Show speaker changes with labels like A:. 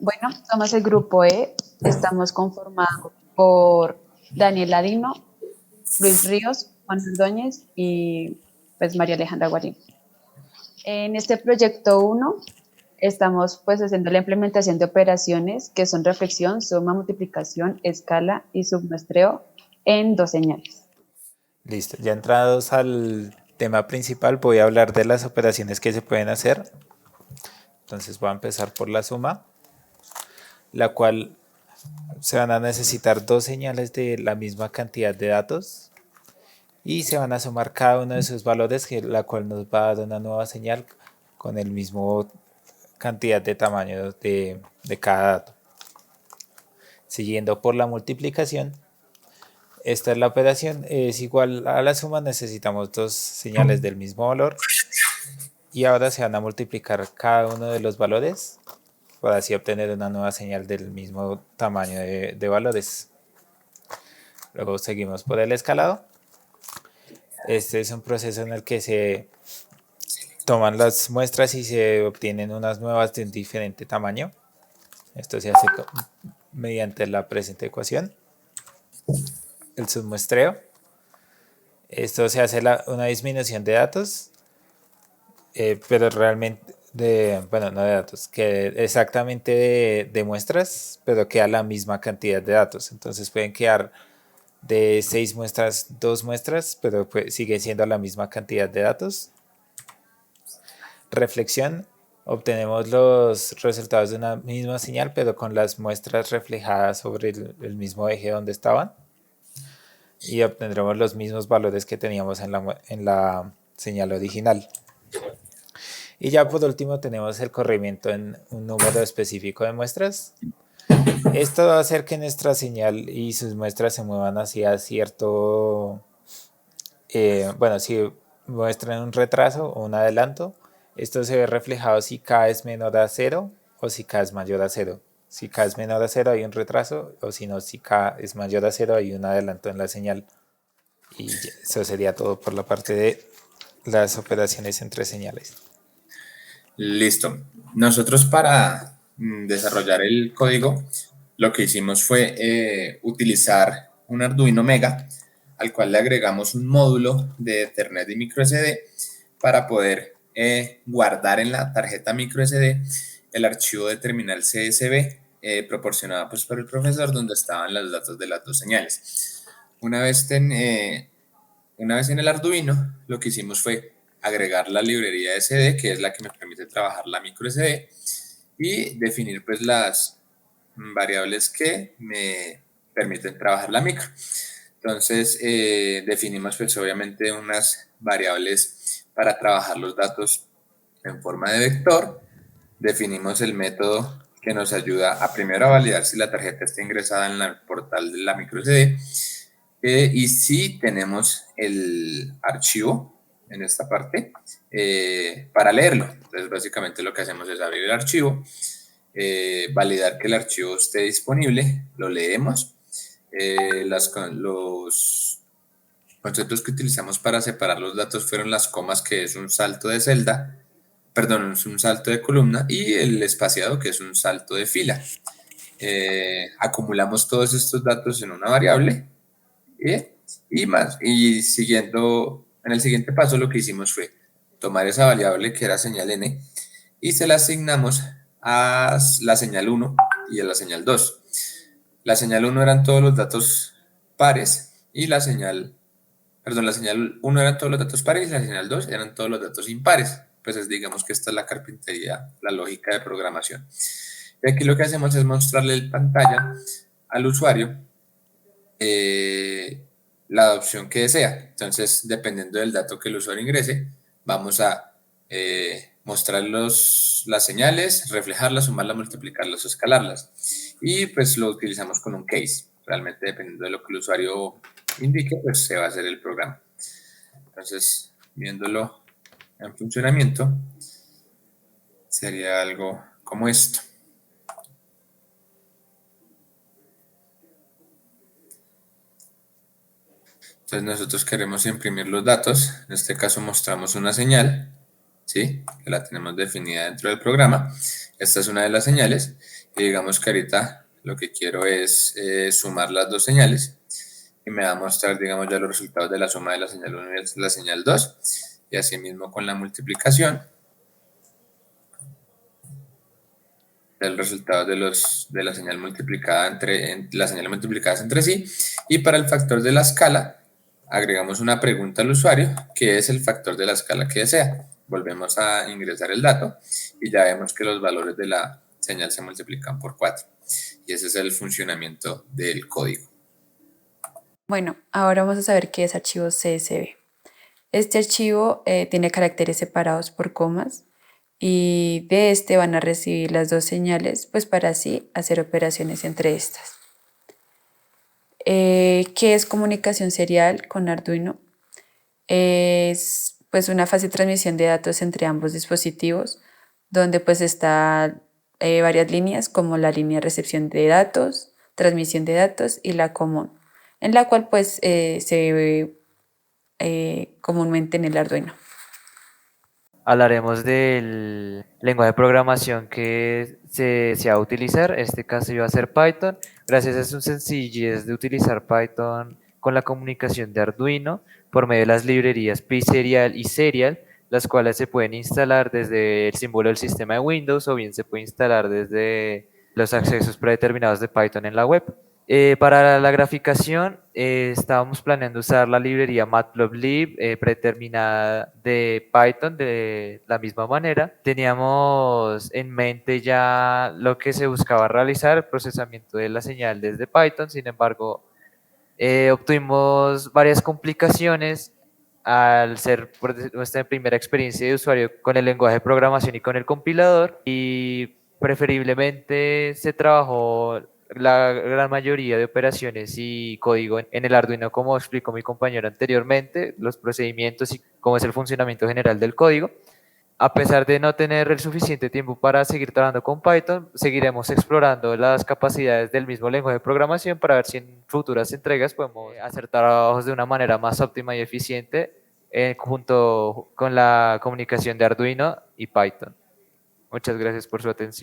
A: Bueno, somos el grupo E, estamos conformados por Daniel Ladino, Luis Ríos, Juan Ordóñez y pues María Alejandra Guarín. En este proyecto 1 estamos pues haciendo la implementación de operaciones que son reflexión, suma, multiplicación, escala y submuestreo en dos señales.
B: Listo, ya entrados al tema principal, voy a hablar de las operaciones que se pueden hacer. Entonces voy a empezar por la suma, la cual se van a necesitar dos señales de la misma cantidad de datos y se van a sumar cada uno de sus valores, la cual nos va a dar una nueva señal con el mismo cantidad de tamaño de cada dato. Siguiendo por la multiplicación, esta es la operación, es igual a la suma, necesitamos dos señales del mismo valor y ahora se van a multiplicar cada uno de los valores para así obtener una nueva señal del mismo tamaño de valores. Luego seguimos por el escalado. Este es un proceso en el que se toman las muestras y se obtienen unas nuevas de un diferente tamaño. Esto se hace mediante la presente ecuación. El submuestreo. Esto se hace una disminución de datos, pero realmente, bueno, no de datos, que exactamente de muestras, pero queda la misma cantidad de datos. Entonces pueden quedar de 6 muestras, 2 muestras, pero pues sigue siendo la misma cantidad de datos. Reflexión, obtenemos los resultados de una misma señal, pero con las muestras reflejadas sobre el mismo eje donde estaban. Y obtendremos los mismos valores que teníamos en la señal original. Y ya por último tenemos el corrimiento en un número específico de muestras. Esto va a hacer que nuestra señal y sus muestras se muevan hacia cierto, bueno, si muestran un retraso o un adelanto, esto se ve reflejado si K es menor a 0 o si K es mayor a 0. Si K es menor a 0 hay un retraso, o si no, si K es mayor a 0 hay un adelanto en la señal. Y eso sería todo por la parte de las operaciones entre señales.
C: Listo. Nosotros para desarrollar el código, lo que hicimos fue utilizar un Arduino Mega, al cual le agregamos un módulo de Ethernet y microSD para poder guardar en la tarjeta microSD el archivo de terminal CSV proporcionado pues, por el profesor, donde estaban los datos de las dos señales. Una vez en el Arduino, lo que hicimos fue agregar la librería SD, que es la que me permite trabajar la microSD, y definir pues las variables que me permiten trabajar la micro. Entonces definimos pues obviamente unas variables para trabajar los datos en forma de vector. Definimos el método que nos ayuda a primero a validar si la tarjeta está ingresada en el portal de la microSD y si tenemos el archivo en esta parte para leerlo. Entonces básicamente lo que hacemos es abrir el archivo, validar que el archivo esté disponible, lo leemos. Los conceptos que utilizamos para separar los datos fueron las comas, que es un salto de celda, perdón, es un salto de columna, y el espaciado, que es un salto de fila. Acumulamos todos estos datos en una variable y más. Y siguiendo, en el siguiente paso lo que hicimos fue tomar esa variable que era señal n y se la asignamos a la señal 1 y a la señal 2. La señal 1 eran todos los datos pares y la señal 1 eran todos los datos pares y la señal 2 eran todos los datos impares. Pues digamos que esta es la carpintería, la lógica de programación. Y aquí lo que hacemos es mostrarle en pantalla al usuario la adopción que desea. Entonces, dependiendo del dato que el usuario ingrese, vamos a mostrar las señales, reflejarlas, sumarlas, multiplicarlas o escalarlas. Y pues lo utilizamos con un case. Realmente dependiendo de lo que el usuario indique, pues se va a hacer el programa. Entonces, viéndolo en funcionamiento, sería algo como esto. Entonces nosotros queremos imprimir los datos. En este caso mostramos una señal, ¿sí? Que la tenemos definida dentro del programa. Esta es una de las señales. Y digamos que ahorita lo que quiero es sumar las dos señales y me va a mostrar, digamos, ya los resultados de la suma de la señal 1 y la señal 2. Y asimismo con la multiplicación, el resultado de la señal multiplicada las señales multiplicadas entre sí. Y para el factor de la escala, agregamos una pregunta al usuario, que es el factor de la escala que desea. Volvemos a ingresar el dato y ya vemos que los valores de la señal se multiplican por 4. Y ese es el funcionamiento del código.
A: Bueno, ahora vamos a saber qué es archivo CSV. Este archivo tiene caracteres separados por comas y de este van a recibir las dos señales, pues para así hacer operaciones entre estas. ¿Qué es comunicación serial con Arduino? Es pues una fácil transmisión de datos entre ambos dispositivos, donde pues está varias líneas como la línea de recepción de datos, transmisión de datos y la común, en la cual pues se ve comúnmente en el Arduino.
D: Hablaremos del lenguaje de programación que se va a utilizar. En este caso iba a ser Python. Gracias a su sencillez de utilizar Python con la comunicación de Arduino por medio de las librerías PySerial y Serial, las cuales se pueden instalar desde el símbolo del sistema de Windows o bien se puede instalar desde los accesos predeterminados de Python en la web. Para la graficación estábamos planeando usar la librería Matplotlib predeterminada de Python de la misma manera. Teníamos en mente ya lo que se buscaba realizar, el procesamiento de la señal desde Python, sin embargo obtuvimos varias complicaciones al ser nuestra primera experiencia de usuario con el lenguaje de programación y con el compilador, y preferiblemente se trabajó la gran mayoría de operaciones y código en el Arduino, como explicó mi compañero anteriormente, los procedimientos y cómo es el funcionamiento general del código. A pesar de no tener el suficiente tiempo para seguir trabajando con Python, seguiremos explorando las capacidades del mismo lenguaje de programación para ver si en futuras entregas podemos hacer trabajos de una manera más óptima y eficiente junto con la comunicación de Arduino y Python. Muchas gracias por su atención.